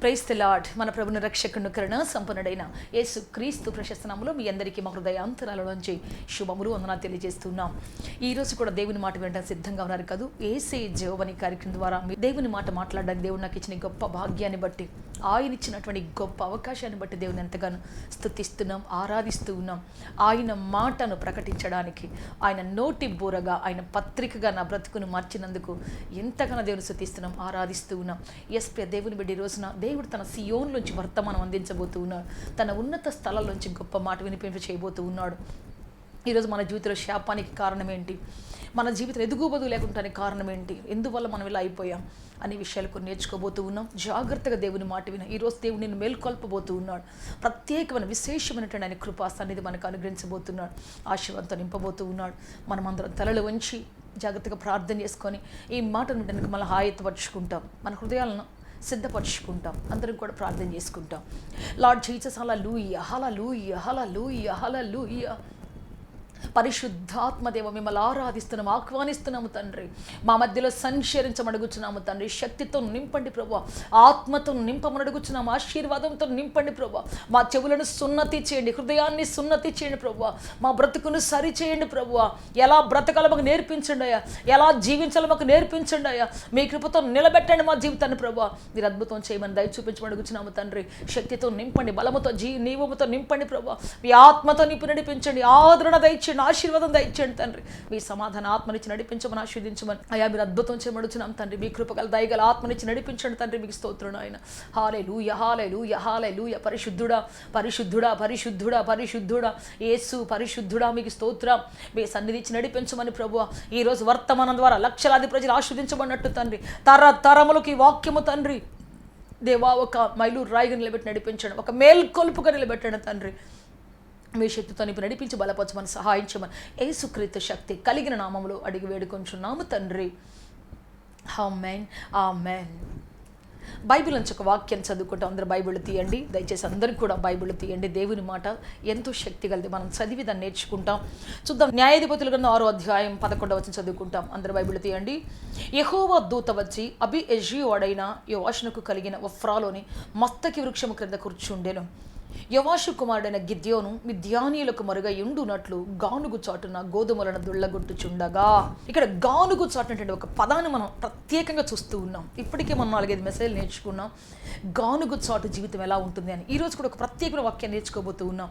Praise the lord. మన ప్రభుని రక్షకుని కరుణ సంపన్నుడైన యేసు క్రీస్తు ప్రశస్త నామములో మీ అందరికీ మా హృదయాంతరాలలోంచి శుభములు వందనాలు తెలియజేస్తున్నాం. ఈ రోజు కూడా దేవుని మాట వినడానికి సిద్ధంగా ఉన్నారు కదా. ఏసే జోవని కార్యక్రమం ద్వారా దేవుని మాట మాట్లాడడానికి దేవుడు నాకు ఇచ్చిన గొప్ప భాగ్యాన్ని బట్టి, ఆయన ఇచ్చినటువంటి గొప్ప అవకాశాన్ని బట్టి దేవుని ఎంతగానో స్తుతిస్తున్నాం, ఆరాధిస్తూ ఉన్నాం. ఆయన మాటను ప్రకటించడానికి, ఆయన నోటి బూరగా, ఆయన పత్రికగా నా బ్రతుకును మార్చినందుకు ఎంతగానో దేవుని స్తుతిస్తున్నాం, ఆరాధిస్తూ ఉన్నాం. ఎస్ ప్రియ దేవుని బిడ్డ, ఈ రోజున దేవుడు తన సియోన్లోంచి వర్తమానం అందించబోతూ ఉన్నాడు. తన ఉన్నత స్థలాల్లోంచి గొప్ప మాట వినిపింప చేయబోతూ ఉన్నాడు. ఈరోజు మన జీవితంలో శాపానికి కారణం ఏంటి, మన జీవితం ఎదుగుబదుగు లేకుండానే కారణం ఏంటి, ఎందువల్ల మనం ఇలా అయిపోయాం అనే విషయాలు కొన్ని నేర్చుకోబోతూ ఉన్నాం. జాగ్రత్తగా దేవుని మాట విన. ఈరోజు దేవుడు నిన్ను మేల్కొల్పబోతూ ఉన్నాడు. ప్రత్యేకమైన విశేషమైనటువంటి ఆయన కృపా సన్నిధి మనకు అనుగ్రహించబోతున్నాడు. ఆశీర్వాదంతో నింపబోతూ ఉన్నాడు. మనం అందరం తలలు వంచి జాగ్రత్తగా ప్రార్థన చేసుకొని ఈ మాట వినడానికి మళ్ళీ హాయత్పరుచుకుంటాం, మన హృదయాలను సిద్ధపరుచుకుంటాం. అందరం కూడా ప్రార్థన చేసుకుంటాం. లార్డ్ జీసస్, హల్లెలూయా, హల్లెలూయా, హల్లెలూయా, హల్లెలూయా. పరిశుద్ధాత్మదేవ, మిమ్మల్ని ఆరాధిస్తున్నాము, ఆహ్వానిస్తున్నాము తండ్రి. మా మధ్యలో సంచరించమడుగుచున్నాము తండ్రి. శక్తితో నింపండి ప్రభువా, ఆత్మతో నింపమడుగుచున్నాము, ఆశీర్వాదంతో నింపండి ప్రభువా. మా చెవులను సున్నతి చేయండి, హృదయాన్ని సున్నతి చేయండి ప్రభువా. మా బ్రతుకును సరి చేయండి ప్రభువా. ఎలా బ్రతకాలో మాకు నేర్పించండి అయ్యా, ఎలా జీవించాలో మాకు నేర్పించండి అయ్యా. మీ కృపతో నిలబెట్టండి మా జీవితాన్ని ప్రభువా. మీరు అద్భుతం చేయమని దయ చూపించమడుగుచున్నాము తండ్రి. శక్తితో నింపండి, బలముతో నీవముతో నింపండి ప్రభువా. మీ ఆత్మతో నింపి నడిపించండి, ఆదరణ దయచేయండి, ఆశీర్వాదం దయచేయండి తండ్రి. మీ సమాధాన ఆత్మనిచ్చి నడిపించమని, ఆశీర్వదించమని అయ్యా. మీరు అద్భుతం చేయమడుచున్నాం తండ్రి. మీ కృపగల దయగల ఆత్మనిచ్చి నడిపించండి తండ్రి. మీకు స్తోత్రం ఆయన. హల్లెలూయా, హల్లెలూయా, హల్లెలూయా. పరిశుద్ధుడా, పరిశుద్ధుడా, పరిశుద్ధుడా, పరిశుద్ధుడా, యేసు పరిశుద్ధుడా, మీకు స్తోత్రం. మీ సన్నిధించి నడిపించమని ప్రభువా. ఈరోజు వర్తమానం ద్వారా లక్షలాది ప్రజలు ఆశీర్వదించబడినట్టు తండ్రి, తరములకి వాక్యము తండ్రి దేవా, ఒక మైలూరు రాయిగా నిలబెట్టి నడిపించండి, ఒక మేల్కొల్పుగా నిలబెట్టండి తండ్రి. మీ శక్తితో నింపి నడిపించి బలపరచమని, సహాయించమని యేసుక్రీస్తు శక్తి కలిగిన నామములో అడిగి వేడుకొంచున్నాము తండ్రి. ఆమేన్, ఆమేన్. బైబిల్ నుంచి ఒక వాక్యం చదువుకుంటాం. అందరూ బైబిల్ తీయండి దయచేసి, అందరికీ కూడా బైబిల్ తీయండి. దేవుని మాట ఎంతో శక్తి కలిది, మనం చదివి దాన్ని నేర్చుకుంటాం. చూద్దాం. న్యాయాధిపతుల గ్రంథం 6వ అధ్యాయం 11వ వచనం చదువుకుంటాం. అందరూ బైబిల్ తీయండి. యెహోవా దూత వచ్చి అబీయెజెరుడైన యోవాషునకు కలిగిన ఒఫ్రాలోని మస్తకి వృక్షము క్రింద కూర్చుండెను. యోవాషు కుమారుడైన గిద్యోను మిద్యానీయులకు మరుగై ఉండునట్లు గానుగు చాటున గోధుమలను దుళ్ళగొట్టుచుండగా. ఇక్కడ గానుగు చాటు అంటే ఒక పదాన్ని మనం ప్రత్యేకంగా చూస్తూ ఉన్నాం. ఇప్పటికే మనం 4-5 మెసేజ్లు నేర్చుకున్నాం గానుగు చాటు జీవితం ఎలా ఉంటుంది అని. ఈరోజు కూడా ఒక ప్రత్యేకమైన వాక్యాన్ని నేర్చుకోబోతూ ఉన్నాం.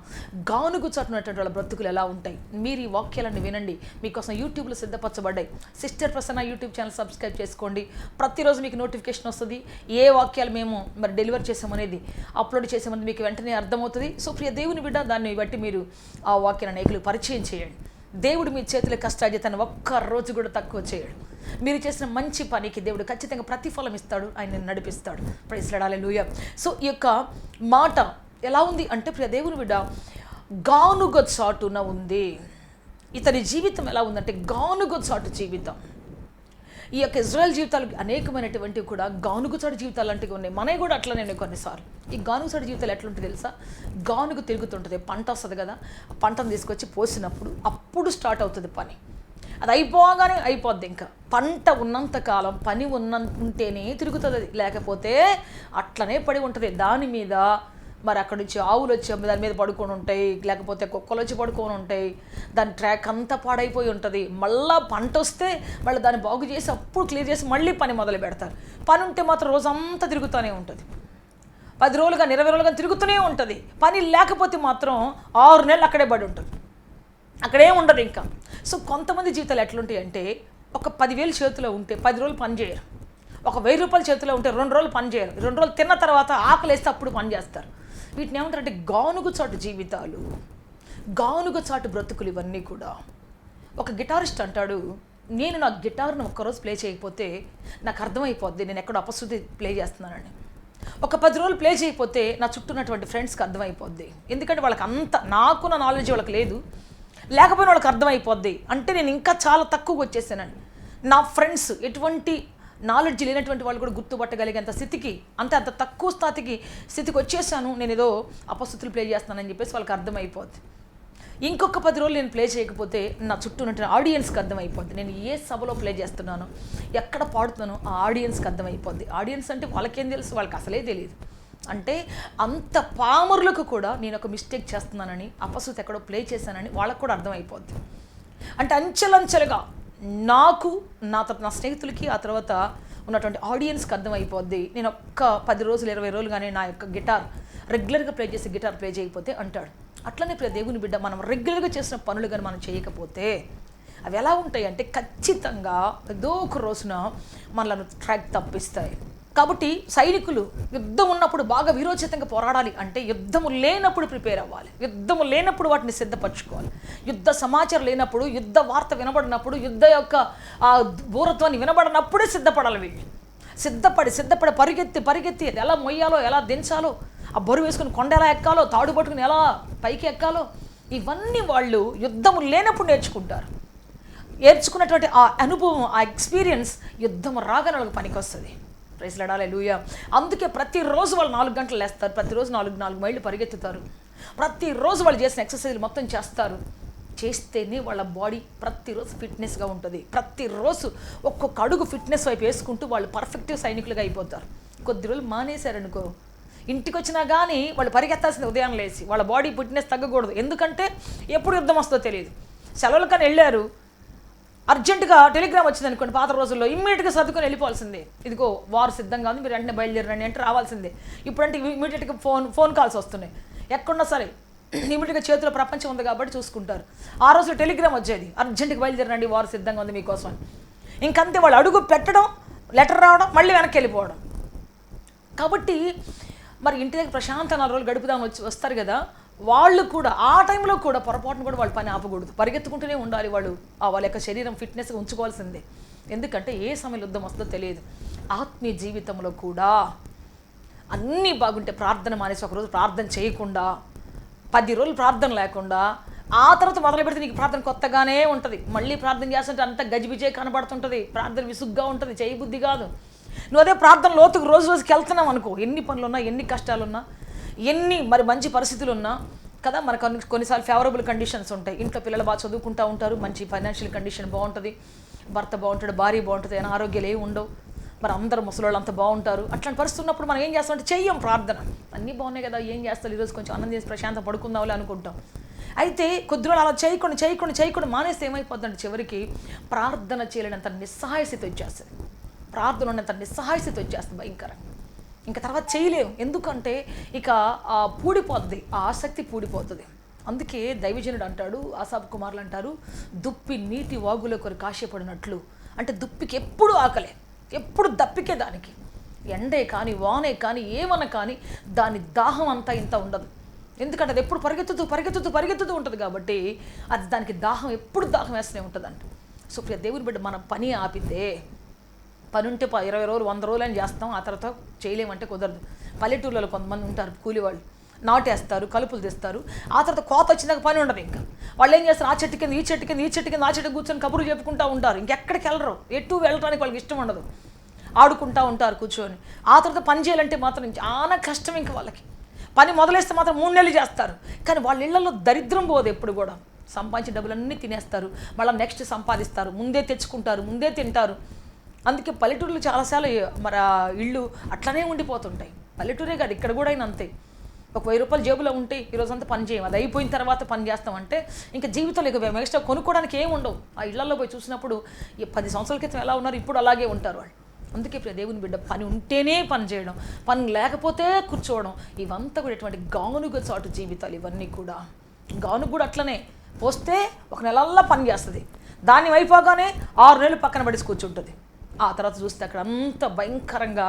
గానుగు చాటు ఉన్నటువంటి వాళ్ళ బ్రతుకులు ఎలా ఉంటాయి. మీరు ఈ వాక్యాలన్నీ వినండి, మీకోసం యూట్యూబ్లో సిద్ధపరచబడ్డాయి. Sister Prasanna YouTube channel subscribe చేసుకోండి. ప్రతిరోజు మీకు నోటిఫికేషన్ వస్తుంది, ఏ వాక్యాలు మేము మరి డెలివర్ చేసామనేది, అప్లోడ్ చేసామనేది మీకు వెంటనే అర్థమవుతుంది. సో ప్రియ దేవుని బిడ్డ, దాన్ని బట్టి మీరు ఆ వాక్యాన్ని అనేకులకు పరిచయం చేయండి. దేవుడు మీ చేతుల కష్టార్జితాన్ని ఒక్క రోజు కూడా తక్కువ చేయడు. మీరు చేసిన మంచి పనికి దేవుడు ఖచ్చితంగా ప్రతిఫలం ఇస్తాడు, ఆయన నడిపిస్తాడు. ప్రైజ్ లార్డ్, హల్లెలూయా. సో ఈ యొక్క మాట ఎలా ఉంది అంటే, ప్రియ దేవుని బిడ్డ, గానుగ చాటున ఉంది. ఇతని జీవితం ఎలా ఉందంటే గానుగ చాటు జీవితం. ఈ యొక్క ఇజ్రాయెల్ జీవితాలు అనేకమైనటువంటివి కూడా గానుగుచాటు జీవితాలు లాంటివి ఉన్నాయి. మనవి కూడా అట్లనే కొన్నిసార్లు. ఈ గానుగుచాటు జీవితాలు ఎట్లుంటుంది తెలుసా? గానుగు తిరుగుతుంటుంది, పంట వస్తుంది కదా, ఆ పంటను తీసుకొచ్చి పోసినప్పుడు అప్పుడు స్టార్ట్ అవుతుంది పని. అది అయిపోగానే అయిపోద్ది. ఇంకా పంట ఉన్నంతకాలం పని ఉంటేనే తిరుగుతుంది, అది లేకపోతే అట్లనే పడి ఉంటుంది దాని మీద. మరి అక్కడి నుంచి ఆవులు వచ్చి దాని మీద పడుకొని ఉంటాయి, లేకపోతే కుక్కలు వచ్చి పడుకొని ఉంటాయి. దాని ట్రాక్ అంతా పాడైపోయి ఉంటుంది. మళ్ళీ పంట వస్తే మళ్ళీ దాన్ని బాగు చేసి అప్పుడు క్లియర్ చేసి మళ్ళీ పని మొదలు పెడతారు. పని ఉంటే మాత్రం రోజంతా తిరుగుతూనే ఉంటుంది, 10 రోజులు కానీ 20 రోజులు కానీ తిరుగుతూనే ఉంటుంది. పని లేకపోతే మాత్రం 6 నెలలు అక్కడే పడి ఉంటుంది, అక్కడే ఉండదు ఇంకా. సో కొంతమంది జీవితాలు ఎట్లుంటాయి అంటే, ఒక 10,000 చేతిలో ఉంటే 10 రోజులు పని చేయరు, ఒక 1,000 రూపాయల చేతిలో ఉంటే 2 రోజులు పని చేయరు, 2 రోజులు తిన్న తర్వాత ఆకలి వేస్తే అప్పుడు పని చేస్తారు. వీటిని ఏమంటారంటే గానుగు చాటు జీవితాలు, గానుగు చాటు బ్రతుకులు ఇవన్నీ కూడా. ఒక గిటారిస్ట్ అంటాడు, నేను నా గిటార్ను ఒక్కరోజు ప్లే చేయకపోతే నాకు అర్థమైపోద్ది నేను ఎక్కడో అపశృతి ప్లే చేస్తున్నానని. ఒక 10 రోజులు ప్లే చేయకపోతే నా చుట్టూ ఉన్నటువంటి ఫ్రెండ్స్కి అర్థమైపోద్ది. ఎందుకంటే వాళ్ళకి అంత, నాకున్న నాలెడ్జ్ వాళ్ళకి లేదు, లేకపోయినా వాళ్ళకి అర్థమైపోద్ది. అంటే నేను ఇంకా చాలా తక్కువగా వచ్చేసానని. నా ఫ్రెండ్స్ ఎటువంటి నాలెడ్జ్ లేనటువంటి వాళ్ళు కూడా గుర్తుపట్టగలిగేంత స్థితికి, అంత తక్కువ స్థితికి వచ్చేసాను, నేను ఏదో అపశృతులు ప్లే చేస్తున్నానని చెప్పేసి వాళ్ళకి అర్థమైపోద్ది. ఇంకొక 10 రోజులు నేను ప్లే చేయకపోతే నా చుట్టూ ఉన్న ఆడియన్స్కి అర్థమైపోద్ది నేను ఏ సభలో ప్లే చేస్తున్నానో, ఎక్కడ పాడుతున్నానో ఆ ఆడియన్స్కి అర్థమైపోద్ది. ఆడియన్స్ అంటే వాళ్ళకేం తెలుసు, వాళ్ళకి అసలే తెలియదు. అంటే అంత పామరులకు కూడా నేను ఒక మిస్టేక్ చేస్తున్నానని, అపశృతి ఎక్కడో ప్లే చేశానని వాళ్ళకు కూడా అర్థమైపోద్ది. అంటే అంచెలంచెలుగా నాకు నా స్నేహితులకి ఆ తర్వాత ఉన్నటువంటి ఆడియన్స్కి అర్థమైపోద్ది. నేను ఒక్క 10 రోజులు 20 రోజులు కానీ నా యొక్క గిటార్ రెగ్యులర్గా ప్లే చేసి గిటార్ ప్లే చేయకపోతే అంటాడు. అట్లనే ప్రియ దేవుని బిడ్డ, మనం రెగ్యులర్గా చేసిన పనులు కానీ మనం చేయకపోతే అవి ఎలా ఉంటాయి అంటే ఖచ్చితంగా ఏదో ఒక రోజున మనలను ట్రాక్ తప్పిస్తాయి. కాబట్టి సైనికులు యుద్ధం ఉన్నప్పుడు బాగా వీరోచితంగా పోరాడాలి అంటే యుద్ధము లేనప్పుడు ప్రిపేర్ అవ్వాలి. యుద్ధము లేనప్పుడు వాటిని సిద్ధపరచుకోవాలి. యుద్ధ సమాచారం లేనప్పుడు, యుద్ధ వార్త వినబడినప్పుడు, యుద్ధ యొక్క ఆ బూరత్వాన్ని వినబడినప్పుడే సిద్ధపడాలి. వీళ్ళు సిద్ధపడి పరిగెత్తి అది ఎలా మొయ్యాలో, ఎలా దించాలో, ఆ బరువు వేసుకుని కొండ ఎలా ఎక్కాలో, తాడు పట్టుకుని ఎలా పైకి ఎక్కాలో, ఇవన్నీ వాళ్ళు యుద్ధము లేనప్పుడు నేర్చుకున్నటువంటి ఆ అనుభవం, ఆ ఎక్స్పీరియన్స్ యుద్ధం రాగానే వాళ్ళకి పనికి వస్తుంది. ప్రైజ్ లార్డ్, హల్లెలూయా. అందుకే ప్రతిరోజు వాళ్ళు 4 గంటలు లేస్తారు, ప్రతిరోజు 4 మైళ్ళు పరిగెత్తుతారు, ప్రతిరోజు వాళ్ళు చేసిన ఎక్సర్సైజ్లు మొత్తం చేస్తారు. చేస్తేనే వాళ్ళ బాడీ ప్రతిరోజు ఫిట్నెస్గా ఉంటుంది. ప్రతిరోజు ఒక్కొక్క అడుగు ఫిట్నెస్ వైపు వేసుకుంటూ వాళ్ళు పర్ఫెక్టివ్ సైనికులుగా అయిపోతారు. కొద్ది రోజులు మానేశారనుకో, ఇంటికి వచ్చినా కానీ వాళ్ళు పరిగెత్తాల్సింది ఉదయం లేచి. వాళ్ళ బాడీ ఫిట్నెస్ తగ్గకూడదు. ఎందుకంటే ఎప్పుడు యుద్ధం వస్తుందో తెలియదు. సెలవులు కానీ వెళ్ళారు, అర్జెంటుగా టెలిగ్రామ్ వచ్చింది అనుకోండి, పాత రోజుల్లో ఇమ్మీడియట్గా సర్దుకొని వెళ్ళిపోవాల్సిందే. ఇదిగో వారు సిద్ధంగా ఉంది, మీరు వెంటనే బయలుదేరండి అంటే రావాల్సిందే. ఇప్పుడంటే ఇమ్మీడియట్గా ఫోన్ కాల్స్ వస్తున్నాయి. ఎక్కడున్నా సరే ఇమ్మీడియట్గా చేతిలో ప్రపంచం ఉంది కాబట్టి చూసుకుంటారు. ఆ రోజులో టెలిగ్రామ్ వచ్చేది, అర్జెంటుగా బయలుదేరండి, వారు సిద్ధంగా ఉంది మీకోసం. ఇంకంతే, వాళ్ళు అడుగు పెట్టడం, లెటర్ రావడం, మళ్ళీ వెనక్కి వెళ్ళిపోవడం. కాబట్టి మరి ఇంటి దగ్గర ప్రశాంత 4 రోజులు గడుపుదాం వస్తారు కదా, వాళ్ళు కూడా ఆ టైంలో కూడా పొరపాటును కూడా వాళ్ళు పని ఆపకూడదు, పరిగెత్తుకుంటూనే ఉండాలి. వాళ్ళ యొక్క శరీరం ఫిట్నెస్గా ఉంచుకోవాల్సిందే. ఎందుకంటే ఏ సమయంలో యుద్ధం వస్తుందో తెలియదు. ఆత్మీయ జీవితంలో కూడా అన్నీ బాగుంటే ప్రార్థన మానేసి ఒకరోజు ప్రార్థన చేయకుండా, 10 రోజులు ప్రార్థన లేకుండా, ఆ తర్వాత మొదలు పెడితే నీకు ప్రార్థన కొత్తగానే ఉంటుంది. మళ్ళీ ప్రార్థన చేస్తుంటే అంత గజిబిజే కనబడుతుంటుంది, ప్రార్థన విసుగ్గా ఉంటుంది, చేయబుద్ధి కాదు. నువ్వు అదే ప్రార్థన లోతుకు రోజుకి వెళ్తున్నావు అనుకో, ఎన్ని పనులున్నా, ఎన్ని కష్టాలున్నా, ఎన్ని మరి మంచి పరిస్థితులు ఉన్నా కదా, మనకు కొన్నిసార్లు ఫేవరబుల్ కండిషన్స్ ఉంటాయి. ఇంట్లో పిల్లలు బాగా చదువుకుంటూ ఉంటారు, మంచి ఫైనాన్షియల్ కండిషన్ బాగుంటుంది, భర్త బాగుంటాడు, భార్య బాగుంటుంది, అయినా ఆరోగ్యాలు ఏమి ఉండవు, మరి అందరు ముసలోళ్ళు అంతా బాగుంటారు. అట్లాంటి పరిస్థితి ఉన్నప్పుడు మనం ఏం చేస్తామంటే చెయ్యం ప్రార్థన. అన్నీ బాగున్నాయి కదా, ఏం చేస్తాం, ఈరోజు కొంచెం అన్నం చేసి ప్రశాంతం పడుకుందాంలే అనుకుంటాం. అయితే కొద్ది రోజులు అలా చేయకుండా మానేస్తే ఏమైపోతుందంటే చివరికి ప్రార్థన చేయలేనంత నిస్సహాయ స్థితి వచ్చేస్తుంది. ప్రార్థన ఉన్నంత నిస్సహాయ స్థితి వచ్చేస్తుంది భయంకరంగా. ఇంకా తర్వాత చేయలేము. ఎందుకంటే ఇక పూడిపోతుంది, ఆ ఆసక్తి పూడిపోతుంది. అందుకే దైవజనుడు అంటాడు, ఆసాపు కుమారులు అంటారు, దుప్పి నీటి వాగులో కొరకు ఆశపడినట్లు. అంటే దుప్పికి ఎప్పుడు ఆకలే, ఎప్పుడు దప్పికే దానికి. ఎండే కానీ వానే కానీ ఏమన్నా కానీ దాని దాహం అంతా ఇంత ఉండదు. ఎందుకంటే అది ఎప్పుడు పరిగెత్తుతూ ఉంటుంది కాబట్టి అది దానికి దాహం ఎప్పుడు దాహం వేస్తూనే ఉంటుందంట. సో ప్రియ దేవుని బిడ్డ, మనం పని ఆపితే, పని ఉంటే 20 రోజులు 100 రోజులు అని చేస్తాం, ఆ తర్వాత చేయలేమంటే కుదరదు. పల్లెటూళ్ళలో కొంతమంది ఉంటారు, కూలి వాళ్ళు నాటేస్తారు, కలుపులు తీస్తారు, ఆ తర్వాత కోత వచ్చినాక పని ఉండదు. ఇంకా వాళ్ళు ఏం చేస్తారు, ఆ చెట్టు కింద ఈ చెట్టు కింద కూర్చొని కబుర్లు చెప్పుకుంటూ ఉంటారు. ఇంకెక్కడికి వెళ్ళరు, ఎటు వెళ్ళడానికి వాళ్ళకి ఇష్టం ఉండదు, ఆడుకుంటూ ఉంటారు కూర్చొని. ఆ తర్వాత పని చేయాలంటే మాత్రం చాలా కష్టం. ఇంకా వాళ్ళకి పని మొదలేస్తే మాత్రం 3 నెలలు చేస్తారు. కానీ వాళ్ళ ఇళ్లలో దరిద్రం పోదు, ఎప్పుడు కూడా సంపాదించిన డబ్బులన్నీ తినేస్తారు, మళ్ళీ నెక్స్ట్ సంపాదిస్తారు, ముందే తెచ్చుకుంటారు, ముందే తింటారు. అందుకే పల్లెటూరులో చాలాసార్లు మరి ఇళ్ళు అట్లనే ఉండిపోతుంటాయి. పల్లెటూరే కాదు, ఇక్కడ కూడా అయినా అంతే. ఒక 1000 రూపాయలు జేబులో ఉంటే ఈరోజంతా పని చేయం, అది అయిపోయిన తర్వాత పని చేస్తామంటే ఇంకా జీవితంలో ఇక ఎక్స్ట్రా కొనుక్కోవడానికి ఏమి ఉండవు. ఆ ఇళ్లలో పోయి చూసినప్పుడు 10 సంవత్సరాల క్రితం ఎలా ఉన్నారు, ఇప్పుడు అలాగే ఉంటారు వాళ్ళు. అందుకే ప్రియ దేవుని బిడ్డ, పని ఉంటేనే పని చేయడం, పని లేకపోతే కూర్చోవడం, ఇవంతా కూడా ఎటువంటి గానుగ చాటు జీవితాలు. ఇవన్నీ కూడా గానుగ కూడా అట్లనే పోస్తే 1 నెలల్లో పని చేస్తుంది, దాన్ని అయిపోగానే 6 నెలలు పక్కన పడేసి కూర్చుంటుంది. ఆ తర్వాత చూస్తే అక్కడ అంత భయంకరంగా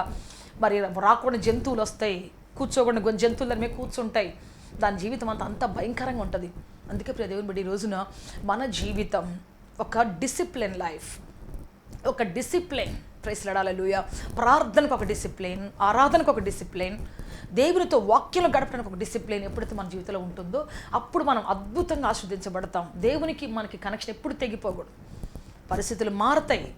మరి రాకుండా జంతువులు వస్తాయి, కూర్చోకుండా కొన్ని జంతువులు దాని మీద కూర్చుంటాయి, దాని జీవితం అంత భయంకరంగా ఉంటుంది. అందుకే ప్రియ దేవుని బిడ్డ, ఈ రోజున మన జీవితం ఒక డిసిప్లిన్ లైఫ్, ఒక డిసిప్లిన్. ప్రైజ్ లార్డ్, హల్లెలూయా. ప్రార్థనకు ఒక డిసిప్లిన్, ఆరాధనకు ఒక డిసిప్లిన్, దేవునితో వాక్యాలు గడపడానికి ఒక డిసిప్లిన్ ఎప్పుడైతే మన జీవితంలో ఉంటుందో అప్పుడు మనం అద్భుతంగా ఆస్వాదించబడతాం. దేవునికి మనకి కనెక్షన్ ఎప్పుడు తెగిపోకూడదు. పరిస్థితులు మారుతాయి,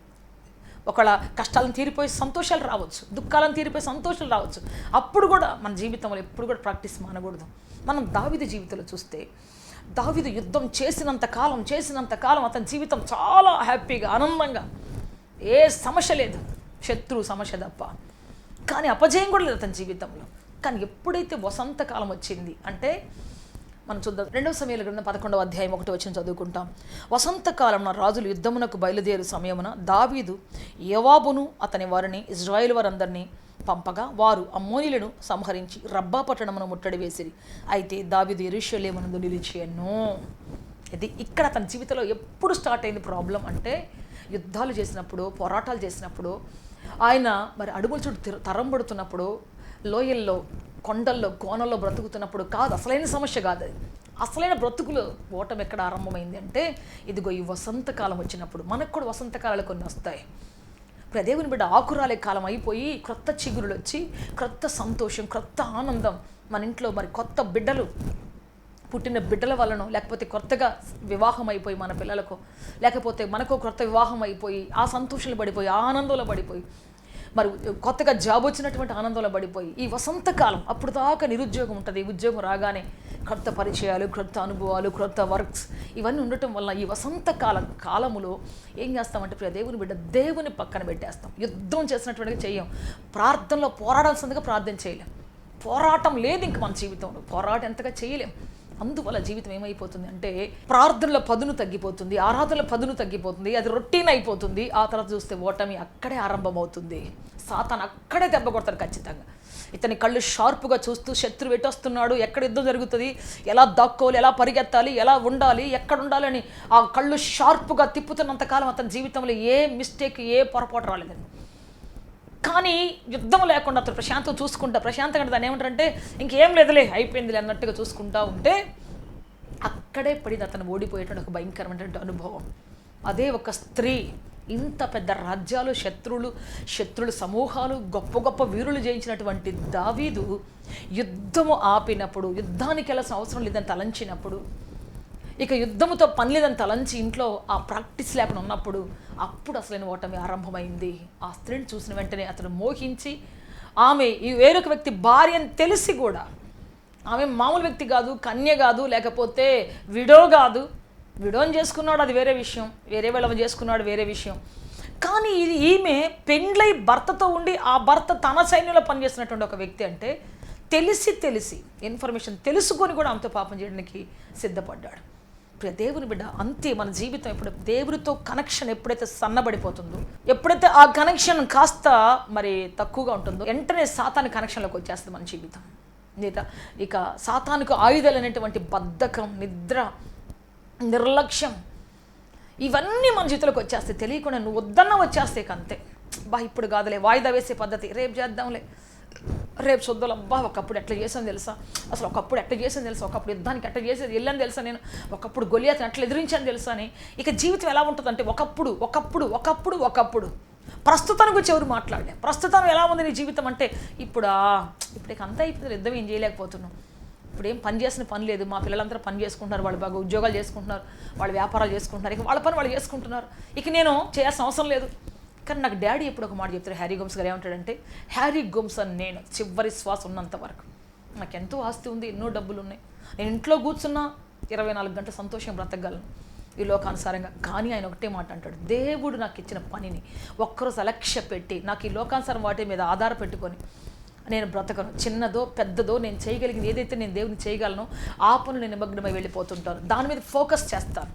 ఒకవేళ కష్టాలను తీరిపోయి సంతోషాలు రావచ్చు, దుఃఖాలను తీరిపోయి సంతోషాలు రావచ్చు. అప్పుడు కూడా మన జీవితంలో ఎప్పుడు కూడా ప్రాక్టీస్ మానకూడదు. మనం దావీదు జీవితంలో చూస్తే, దావీదు యుద్ధం చేసినంత కాలం అతని జీవితం చాలా హ్యాపీగా, ఆనందంగా, ఏ సమస్య లేదు, శత్రు సమస్య తప్ప. కానీ అపజయం కూడా లేదు అతని జీవితంలో. కానీ ఎప్పుడైతే వసంతకాలం వచ్చింది అంటే మనం చూద్దాం 2 సమూయేలు గ్రంథం 11వ అధ్యాయం 1 వచనం చదువుకుంటాం. వసంతకాలమున రాజులు యుద్ధమునకు బయలుదేరు సమయమున దావీదు యోవాబును అతని వారిని ఇజ్రాయేలు వారందరినీ పంపగా వారు అమ్మోనీయులను సంహరించి రబ్బా పట్టణమును ముట్టడి వేసిరి. అయితే దావీదు యెరూషలేమునందు నిలిచెను. ఇది ఇక్కడ తన జీవితంలో ఎప్పుడు స్టార్ట్ అయింది ప్రాబ్లం అంటే యుద్ధాలు చేసినప్పుడు, పోరాటాలు చేసినప్పుడు, ఆయన మరి అడుగుల చుట్టూ తరంబడుతున్నప్పుడు, లోయల్లో, కొండల్లో, కోనల్లో బ్రతుకుతున్నప్పుడు కాదు. అసలైన సమస్య కాదు అది. అసలైన బ్రతుకులు ఓటమి ఎక్కడ ఆరంభమైంది అంటే ఇదిగో ఈ వసంతకాలం వచ్చినప్పుడు. మనకు కూడా వసంతకాలాలు కొన్ని వస్తాయి. ఇప్పుడు దేవుని బిడ్డ ఆకురాలే కాలం అయిపోయి క్రొత్త చిగురులు వచ్చి క్రొత్త సంతోషం, క్రొత్త ఆనందం మన ఇంట్లో మరి కొత్త బిడ్డలు పుట్టిన బిడ్డల వలన, లేకపోతే కొత్తగా వివాహం అయిపోయి మన పిల్లలకు, లేకపోతే మనకు క్రొత్త వివాహం అయిపోయి ఆ సంతోషంలో పడిపోయి ఆనందంలో పడిపోయి మరి కొత్తగా జాబ్ వచ్చినటువంటి ఆనందంలో పడిపోయి ఈ వసంతకాలం అప్పుడు దాకా నిరుద్యోగం ఉంటుంది. ఉద్యోగం రాగానే క్రొత్త పరిచయాలు, క్రొత్త అనుభవాలు, క్రొత్త వర్క్స్ ఇవన్నీ ఉండటం వల్ల ఈ కాలములో ఏం చేస్తామంటే ప్రియ దేవుని బిడ్డ దేవుని పక్కన పెట్టేస్తాం. యుద్ధం చేసినటువంటిగా చెయ్యం. ప్రార్థనలో పోరాడాల్సిందిగా ప్రార్థన చేయలేం. పోరాటం లేదు ఇంక మన జీవితంలో. పోరాటం ఎంతగా చేయలేం. అందువల్ల జీవితం ఏమైపోతుంది అంటే ప్రార్థనల పదును తగ్గిపోతుంది, ఆరాధనల పదును తగ్గిపోతుంది, అది రొటీన్ అయిపోతుంది. ఆ తర్వాత చూస్తే ఓటమి అక్కడే ఆరంభమవుతుంది. సాతాను అక్కడే దెబ్బ కొడతాడు ఖచ్చితంగా. ఇతని కళ్ళు షార్ప్గా చూస్తూ శత్రువు ఎట్టొస్తున్నాడు, ఎక్కడ యుద్ధం జరుగుతుంది, ఎలా దాక్కోవాలి, ఎలా పరిగెత్తాలి, ఎలా ఉండాలి, ఎక్కడ ఉండాలి అని ఆ కళ్ళు షార్ప్గా తిప్పుతున్నంతకాలం అతని జీవితంలో ఏ మిస్టేక్, ఏ పొరపాటు రాలేదండి. కానీ యుద్ధం లేకుండా అతను ప్రశాంతం చూసుకుంటా, ప్రశాంతంగా దాన్ని ఏమంటారంటే ఇంకేం లేదులే అయిపోయిందిలే అన్నట్టుగా చూసుకుంటా ఉంటే అక్కడే పడింది అతను ఓడిపోయేటువంటి ఒక భయంకరమైనటువంటి అనుభవం. అదే ఒక స్త్రీ ఇంత పెద్ద రాజ్యాలు, శత్రులు సమూహాలు, గొప్ప గొప్ప వీరులు జయించినటువంటి దావీదు యుద్ధము ఆపినప్పుడు, యుద్ధానికి వెళ్ళాల్సిన అవసరం లేదని తలంచినప్పుడు, ఇక యుద్ధముతో పని లేదని తలంచి ఇంట్లో ఆ ప్రాక్టీస్ లేకుండా ఉన్నప్పుడు అప్పుడు అసలైన ఓటమి ఆరంభమైంది. ఆ స్త్రీని చూసిన వెంటనే అతను మోహించి ఆమె ఈ వేరొక వ్యక్తి భార్య అని తెలిసి కూడా, ఆమె మామూలు వ్యక్తి కాదు, కన్య కాదు, లేకపోతే విడో కాదు. విడోని చేసుకున్నాడు అది వేరే విషయం, వేరే వాళ్ళ చేసుకున్నాడు వేరే విషయం. కానీ ఈమె పెండ్లై భర్తతో ఉండి ఆ భర్త తన సైన్యంలో పనిచేస్తున్నటువంటి ఒక వ్యక్తి అంటే తెలిసి ఇన్ఫర్మేషన్ తెలుసుకొని కూడా ఆమెతో పాపం చేయడానికి సిద్ధపడ్డాడు. ఇప్పుడు దేవుని బిడ్డ అంతే మన జీవితం. ఇప్పుడు దేవుడితో కనెక్షన్ ఎప్పుడైతే సన్నబడిపోతుందో, ఎప్పుడైతే ఆ కనెక్షన్ కాస్త మరి తక్కువగా ఉంటుందో వెంటనే సాతాను కనెక్షన్లోకి వచ్చేస్తుంది మన జీవితం. ఇక సాతానుకు ఆయుధాలు అనేటువంటి బద్ధకం, నిద్ర, నిర్లక్ష్యం ఇవన్నీ మన జీవితంలోకి వచ్చేస్తాయి. తెలియకుండా నువ్వు వద్దన్నా వచ్చేస్తాయి. అంతే, ఇప్పుడు కాదులే, వాయిదా వేసే పద్ధతి, రేపు చేద్దాంలే, రేపు చూద్దాం, అబ్బా ఒకప్పుడు ఎట్లా చేసాను తెలుసా, అసలు ఒకప్పుడు ఎట్లా చేసాను తెలుసా, ఒకప్పుడు యుద్ధానికి ఎట్లా చేసేది వెళ్ళని తెలుసా, నేను ఒకప్పుడు గొలియాతను ఎట్లా ఎదిరించాను తెలుసా అని. ఇక జీవితం ఎలా ఉంటుందంటే ఒకప్పుడు ప్రస్తుతానికి వచ్చి ఎవరు మాట్లాడలే. ప్రస్తుతం ఎలా ఉంది నీ జీవితం అంటే ఇప్పుడు ఇక అంతా అయిపోతుంది, యుద్ధం ఏం చేయలేకపోతున్నాం. ఇప్పుడు ఏం పని చేసిన పని లేదు, మా పిల్లలందరూ పని చేసుకుంటున్నారు, వాళ్ళు బాగా ఉద్యోగాలు చేసుకుంటున్నారు, వాళ్ళు వ్యాపారాలు చేసుకుంటున్నారు, ఇక వాళ్ళ పని వాళ్ళు చేసుకుంటున్నారు, ఇక నేను చేయాల్సిన అవసరం లేదు. కానీ నాకు డాడీ ఎప్పుడు ఒక మాట చెప్తారు, హ్యారీ గోమ్స్ గారు ఏమంటాడంటే, హ్యారీ గోమ్స్ అని నేను చివరి శ్వాస ఉన్నంత వరకు నాకు ఎంతో ఆస్తి ఉంది, ఎన్నో డబ్బులు ఉన్నాయి, నేను ఇంట్లో కూర్చున్నా 24 గంటల సంతోషం బ్రతకగలను ఈ లోకానుసారంగా. కానీ ఆయన ఒకటే మాట అంటాడు, దేవుడు నాకు ఇచ్చిన పనిని ఒక్కరోజు అలక్ష్య పెట్టి నాకు ఈ లోకానుసారం వాటి మీద ఆధారపెట్టుకొని నేను బ్రతకను. చిన్నదో పెద్దదో నేను చేయగలిగింది ఏదైతే నేను దేవుని చేయగలను ఆ పనులు నేను నిమగ్నమై వెళ్ళిపోతుంటాను. దాని మీద ఫోకస్ చేస్తాను,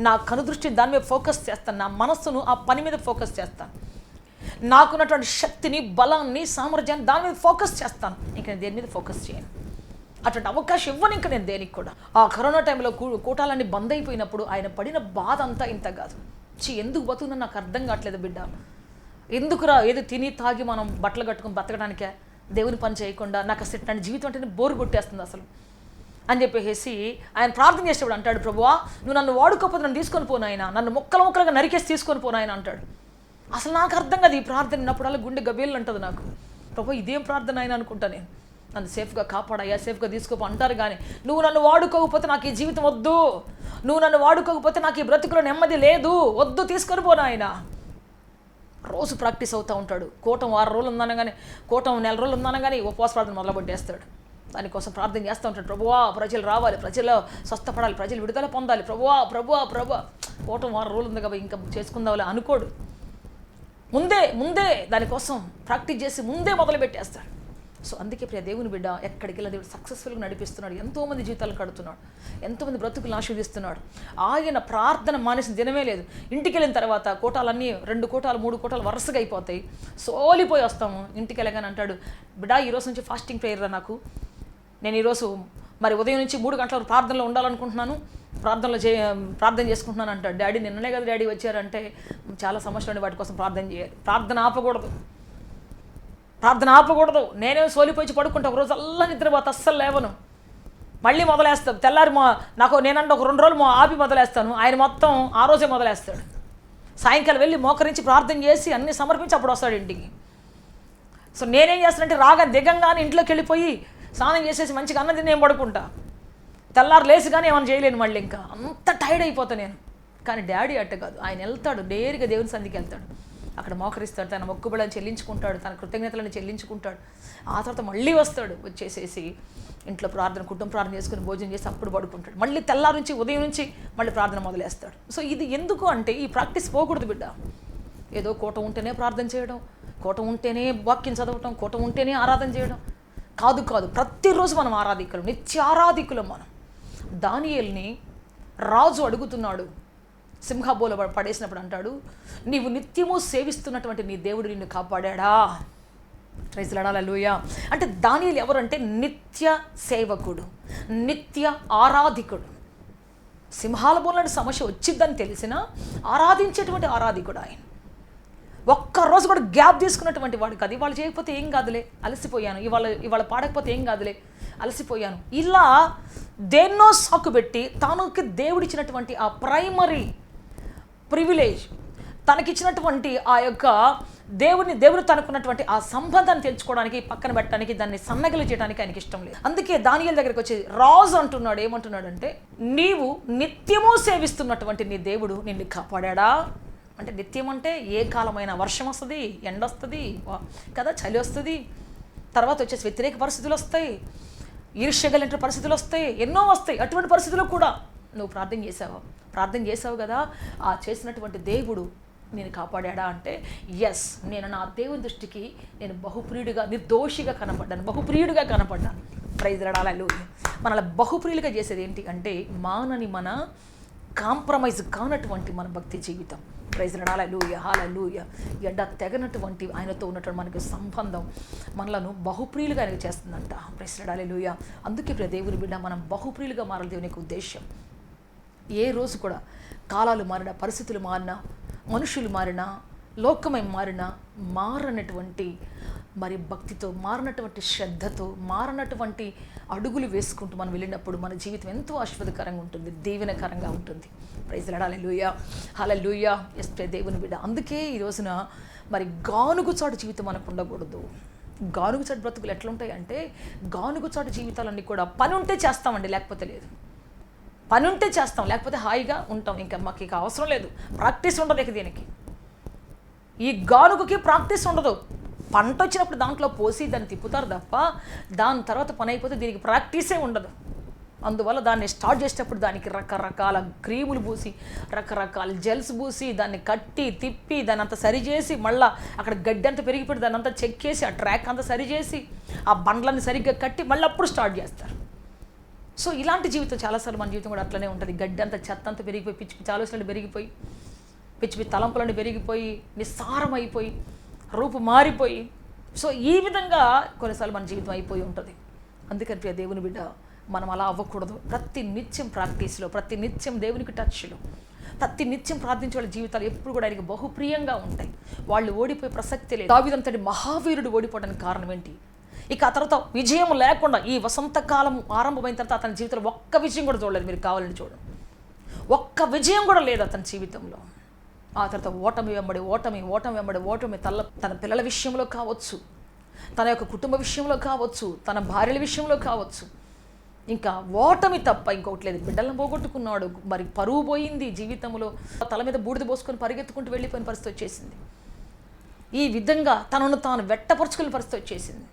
నా కనుదృష్టిని దాని మీద ఫోకస్ చేస్తాను, నా మనస్సును ఆ పని మీద ఫోకస్ చేస్తాను, నాకున్నటువంటి శక్తిని, బలాన్ని, సామర్థ్యాన్ని దాని మీద ఫోకస్ చేస్తాను. ఇంక నేను దేని మీద ఫోకస్ చేయను. అటువంటి అవకాశం ఇవ్వను ఇంక నేను దేనికి కూడా. ఆ కరోనా టైంలో కూటాలన్నీ బంద్ అయిపోయినప్పుడు ఆయన పడిన బాధ అంతా ఇంత కాదు. ఎందుకు బతుకున్నా నాకు అర్థం కావట్లేదు బిడ్డ, ఎందుకురా ఏదో తిని తాగి మనం బట్టలు కట్టుకుని బతకడానికే, దేవుని పని చేయకుండా నాకు అసలు నన్ను జీవితం అంటేనే బోరు కొట్టేస్తుంది అసలు అని చెప్పేసి ఆయన ప్రార్థన చేసేవాడు. అంటాడు, ప్రభువా నువ్వు నన్ను వాడుకోకపోతే నన్ను తీసుకొని పోనాయన, నన్ను ముక్కలుగా నరికేసి తీసుకొని పోనాయన అంటాడు. అసలు నాకు అర్థం కాదు ఈ ప్రార్థన విన్నప్పుడల్లా గుండె గబేళ్ళు అంటుంది నాకు. ప్రభు ఇదేం ప్రార్థన అయినా అనుకుంటా నేను, నన్ను సేఫ్గా కాపాడయ్యా, సేఫ్గా తీసుకోపో అంటారు. కానీ నువ్వు నన్ను వాడుకోకపోతే నాకు ఈ జీవితం వద్దు, నువ్వు నన్ను వాడుకోకపోతే నాకు ఈ బ్రతుకులో నెమ్మది లేదు, వద్దు తీసుకొని పోనాయన. రోజు ప్రాక్టీస్ అవుతూ ఉంటాడు. కూటం 6 రోజులు ఉందనగానే, కూటం 4 రోజులు ఉందనగానే ఉపవాస ప్రార్థన మొదలుపెట్టేస్తాడు. దానికోసం ప్రార్థన చేస్తూ ఉంటాడు. ప్రభువా ప్రజలు రావాలి, ప్రజలు స్వస్థపడాలి, ప్రజలు విడుదల పొందాలి, ప్రభువా కూటం 6 రోజులు ఉంది కదా ఇంకా చేసుకుందాంలే అనుకోడు. ముందే దానికోసం ప్రాక్టీస్ చేసి ముందే మొదలు పెట్టేస్తాడు. సో అందుకే ప్రియ దేవుని బిడ్డ ఎక్కడికి వెళ్ళి దేవుడు సక్సెస్ఫుల్గా నడిపిస్తున్నాడు, ఎంతోమంది జీవితాలు కడుతున్నాడు, ఎంతోమంది బ్రతుకులు ఆశీర్దిస్తున్నాడు. ఆయన ప్రార్థన మానేసిన దినమే లేదు. ఇంటికి వెళ్ళిన తర్వాత కోటాలన్నీ 2 కోటాలు 3 కోటాలు వరుసగా అయిపోతాయి, సోలిపోయి వస్తాము. ఇంటికి వెళ్ళగానే అంటాడు, బిడ్డ ఈరోజు నుంచి ఫాస్టింగ్ ప్రేయర్ రా, నాకు నేను ఈరోజు మరి ఉదయం నుంచి 3 గంటల వరకు ప్రార్థనలో ఉండాలనుకుంటున్నాను, ప్రార్థన చేసుకుంటున్నాను అంటాడు. డాడీ నిన్ననే కదా డాడీ వచ్చారంటే చాలా సమస్యలు వాటి కోసం ప్రార్థన చేయాలి. ప్రార్థన ఆపకూడదు. నేనే సోలిపోయి పడుకుంటా, ఒక రోజు అల్లా నిద్రపోతే అస్సలు లేవను, మళ్ళీ మొదలేస్తాను. తెల్లారి నేనంటే ఒక 2 రోజులు ఆపి మొదలేస్తాను, ఆయన మొత్తం ఆ రోజే మొదలేస్తాడు. సాయంకాలం వెళ్ళి మోకరించి ప్రార్థన చేసి అన్నీ సమర్పించి అప్పుడు వస్తాడు ఇంటికి. సో నేనేం చేస్తానంటే దిగంగానే ఇంట్లోకి వెళ్ళిపోయి స్నానం చేసేసి మంచిగా అన్నది నేను పడుకుంటా, తెల్లారు లేసి కానీ ఏమైనా చేయలేను, మళ్ళీ ఇంకా అంత టైర్డ్ అయిపోతా నేను. కానీ డాడీ అట్ట కాదు, ఆయన వెళ్తాడు నేరుగా దేవుని సన్నిధికి వెళ్తాడు, అక్కడ మోకరిస్తాడు, తన మొక్కుబడులను చెల్లించుకుంటాడు, తన కృతజ్ఞతలను చెల్లించుకుంటాడు. ఆ తర్వాత మళ్ళీ వస్తాడు, వచ్చేసేసి ఇంట్లో కుటుంబ ప్రార్థన చేసుకుని భోజనం చేసి అప్పుడు పడుకుంటాడు. మళ్ళీ తెల్లారి నుంచి ఉదయం నుంచి మళ్ళీ ప్రార్థన మొదలేస్తాడు. సో ఇది ఎందుకు అంటే ఈ ప్రాక్టీస్ పోకూడదు బిడ్డ. ఏదో కోట ఉంటేనే ప్రార్థన చేయడం, కోట ఉంటేనే వాక్యం చదవటం, కోట ఉంటేనే ఆరాధన చేయడం కాదు. ప్రతిరోజు మనం ఆరాధికులు, నిత్య ఆరాధికులం మనం. దానియేలుని రాజు అడుగుతున్నాడు, సింహబోల పడేసినప్పుడు అంటాడు, నీవు నిత్యము సేవిస్తున్నటువంటి నీ దేవుడు నిన్ను కాపాడా. ప్రైజ్ లార్డ్, హల్లెలూయా. అంటే దానియేలు ఎవరంటే నిత్య సేవకుడు, నిత్య ఆరాధికుడు. సింహాల బోలాంటి సమస్య వచ్చిద్దని తెలిసినా ఆరాధించేటువంటి ఆరాధికుడు ఆయన. ఒక్కరోజు కూడా గ్యాప్ తీసుకున్నటువంటి వాడు కాదు. ఇవాళ చేయకపోతే ఏం కాదులే, అలసిపోయాను, ఇవాళ పాడకపోతే ఏం కాదులే, అలసిపోయాను, ఇలా దేన్నో సాకు పెట్టి తనకి దేవుడిచ్చినటువంటి ఆ ప్రైమరీ ప్రివిలేజ్, తనకిచ్చినటువంటి ఆ యొక్క దేవుడు తనకున్నటువంటి ఆ సంబంధాన్ని తెలుసుకోవడానికి పక్కన పెట్టడానికి, దాన్ని సన్నగిలు చేయడానికి ఆయనకి ఇష్టం లేదు. అందుకే దానియేలు దగ్గరికి వచ్చి రాజు అంటున్నాడు, ఏమంటున్నాడంటే, నీవు నిత్యము సేవిస్తున్నటువంటి నీ దేవుడు నిన్ను కాపాడా. అంటే నిత్యం అంటే ఏ కాలమైన వర్షం వస్తుంది, ఎండ వస్తుంది కదా, చలి వస్తుంది, తర్వాత వచ్చేసి వ్యతిరేక పరిస్థితులు వస్తాయి, ఈర్ష్యగలిగిన పరిస్థితులు వస్తాయి, ఎన్నో వస్తాయి. అటువంటి పరిస్థితుల్లో కూడా నువ్వు ప్రార్థన చేసావు కదా, ఆ చేసినటువంటి దేవుడు నేను కాపాడా అంటే ఎస్, నేను నా దేవుని దృష్టికి నేను బహుప్రియుడిగా, నిర్దోషిగా కనపడ్డాను. ప్రైజ్ లార్డ్, హల్లెలూయా. మనల్ని బహుప్రియులుగా చేసేది ఏంటి అంటే మన కాంప్రమైజ్ కానటువంటి మన భక్తి జీవితం. ప్రైజ్ లార్డ్, హల్లెలూయా, హల్లెలూయా. ఎడ్డ తెగనటువంటి ఆయనతో ఉన్నటువంటి మనకి సంబంధం మనలను బహుప్రియులుగా ఆయనకు చేస్తుందంట. ప్రైజ్ లార్డ్, హల్లెలూయా. అందుకే ప్రియ దేవుని బిడ్డ, మనం బహుప్రియులుగా మారాలి దేవుని యొక్క ఉద్దేశం. ఏ రోజు కూడా కాలాలు మారినా, పరిస్థితులు మారినా, మనుషులు మారినా, లోకమై మారినా మారనటువంటి మరి భక్తితో, మారినటువంటి శ్రద్ధతో, మారినటువంటి అడుగులు వేసుకుంటూ మనం వెళ్ళినప్పుడు మన జీవితం ఎంతో ఆశీర్వాదకరంగా ఉంటుంది, దీవెనకరంగా ఉంటుంది. ప్రైజ్ లార్డ్, హల్లెలూయా, హల్లెలూయా. ఎస్ ప్రియ దేవుని బిడ్డ, అందుకే ఈ రోజున మరి గానుగుచాటు జీవితం మనకు ఉండకూడదు. గానుగుచాటు బ్రతుకులు ఎట్లుంటాయి అంటే, గానుగుచాటు జీవితాలన్నీ కూడా పని ఉంటే చేస్తామండి, లేకపోతే లేదు. పని ఉంటే చేస్తాం, లేకపోతే హాయిగా ఉంటాం, ఇంకా మాకు ఇక అవసరం లేదు, ప్రాక్టీస్ ఉండదు. ఇక దీనికి ఈ గానుగుకి ప్రాక్టీస్ ఉండదు. పంట వచ్చినప్పుడు దాంట్లో పోసి దాన్ని తిప్పుతారు తప్ప దాని తర్వాత పని అయిపోతే దీనికి ప్రాక్టీసే ఉండదు. అందువల్ల దాన్ని స్టార్ట్ చేసేటప్పుడు దానికి రకరకాల క్రీములు పూసి, రకరకాల జెల్స్ పూసి, దాన్ని కట్టి తిప్పి దాన్ని అంతా సరిచేసి, మళ్ళీ అక్కడ గడ్డి అంతా పెరిగిపోయి దాన్ని అంతా చెక్కేసి, ఆ ట్రాక్ అంతా సరిచేసి, ఆ బండ్లన్నీ సరిగ్గా కట్టి మళ్ళీ అప్పుడు స్టార్ట్ చేస్తారు. సో ఇలాంటి జీవితం చాలాసార్లు మన జీవితం కూడా అట్లనే ఉంటుంది. గడ్డి అంతా, చెత్త అంతా పెరిగిపోయి, పిచ్చి పిచ్చి ఆలోచనలు పెరిగిపోయి, పిచ్చి పిచ్చి తలంపులను పెరిగిపోయి, నిస్సారమైపోయి, రూపు మారిపోయి, సో ఈ విధంగా కొన్నిసార్లు మన జీవితం అయిపోయి ఉంటుంది. అందుకని ప్రియ దేవుని బిడ్డ, మనం అలా అవ్వకూడదు. ప్రతి నిత్యం ప్రాక్టీస్లో, ప్రతి నిత్యం దేవునికి టచ్లో, ప్రతి నిత్యం ప్రార్థించే వాళ్ళ జీవితాలు ఎప్పుడు కూడా ఆయనకి బహుప్రియంగా ఉంటాయి. వాళ్ళు ఓడిపోయే ప్రసక్తి లేదు. దావీదంతటి మహావీరుడు ఓడిపోవడానికి కారణం ఏంటి? ఇక ఆ తర్వాత విజయం లేకుండా, ఈ వసంతకాలం ఆరంభమైన తర్వాత అతని జీవితంలో ఒక్క విజయం కూడా చూడలేదు. మీరు కావాలని చూడండి, ఒక్క విజయం కూడా లేదు అతని జీవితంలో. ఆ తర్వాత ఓటమి వెంబడి ఓటమి, తన పిల్లల విషయంలో కావచ్చు, తన యొక్క కుటుంబ విషయంలో కావచ్చు, తన భార్యల విషయంలో కావచ్చు, ఇంకా ఓటమి తప్ప ఇంకొకటి లేదు. బిడ్డలను పోగొట్టుకున్నాడు, మరి పరువు పోయింది జీవితంలో, తల మీద బూడిద పోసుకొని పరిగెత్తుకుంటూ వెళ్ళిపోయిన పరిస్థితి వచ్చేసింది. ఈ విధంగా తనను తాను వెట్టపరుచుకునే పరిస్థితి వచ్చేసింది.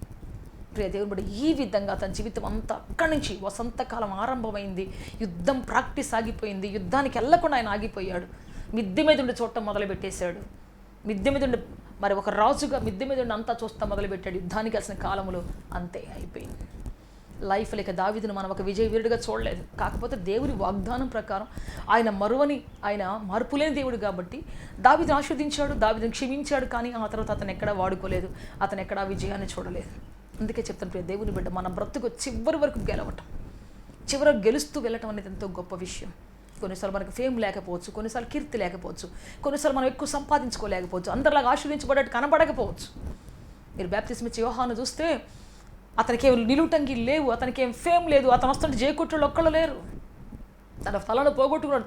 ప్రియ దేవుని బిడ్డ, ఈ విధంగా తన జీవితం అంతా అక్కడి నుంచి వసంతకాలం ఆరంభమైంది, యుద్ధం ప్రాక్టీస్ ఆగిపోయింది, యుద్ధానికి వెళ్ళకుండా ఆయన ఆగిపోయాడు. మిద్దె మీద ఉండి చూడటం మొదలుపెట్టేశాడు. మిద్దె మీద ఉండి మరి ఒక రాజుగా మిద్దె మీద ఉండి అంతా చూస్తా మొదలుపెట్టాడు. యుద్ధానికి కలిసిన కాలంలో అంతే అయిపోయింది. లైఫ్ లేక దావీదును మనం ఒక విజయ వీరుడిగా చూడలేదు. కాకపోతే దేవుని వాగ్దానం ప్రకారం ఆయన ఆయన మార్పులేని దేవుడు కాబట్టి దావీదును ఆశీర్వదించాడు, దావీదును క్షమించాడు. కానీ ఆ తర్వాత అతను ఎక్కడా వాడుకోలేదు, అతను ఎక్కడా విజయాన్ని చూడలేదు. అందుకే చెప్తాను ప్రియ దేవుని బిడ్డ, మన బ్రతుకు చివరి వరకు గెలవటం, చివరికి గెలుస్తూ వెళ్ళటం అనేది ఎంతో గొప్ప విషయం. కొన్నిసార్లు మనకు ఫేమ్ లేకపోవచ్చు, కొన్నిసార్లు కీర్తి లేకపోవచ్చు, కొన్నిసార్లు మనం ఎక్కువ సంపాదించుకోలేకపోవచ్చు, అందరిలాగా ఆశీర్వించబడేట్టు కనబడకపోవచ్చు. మీరు బాప్తిస్మం ఇచ్చే యోహాను చూస్తే అతనికి ఏం నిలువుటంగి లేవు, అతనికి ఏం ఫేమ్ లేదు, అతను వస్తుంటే జయకుట్రులు ఒక్కళ్ళు లేరు. తన స్థలాన్ని పోగొట్టుకున్నాడు,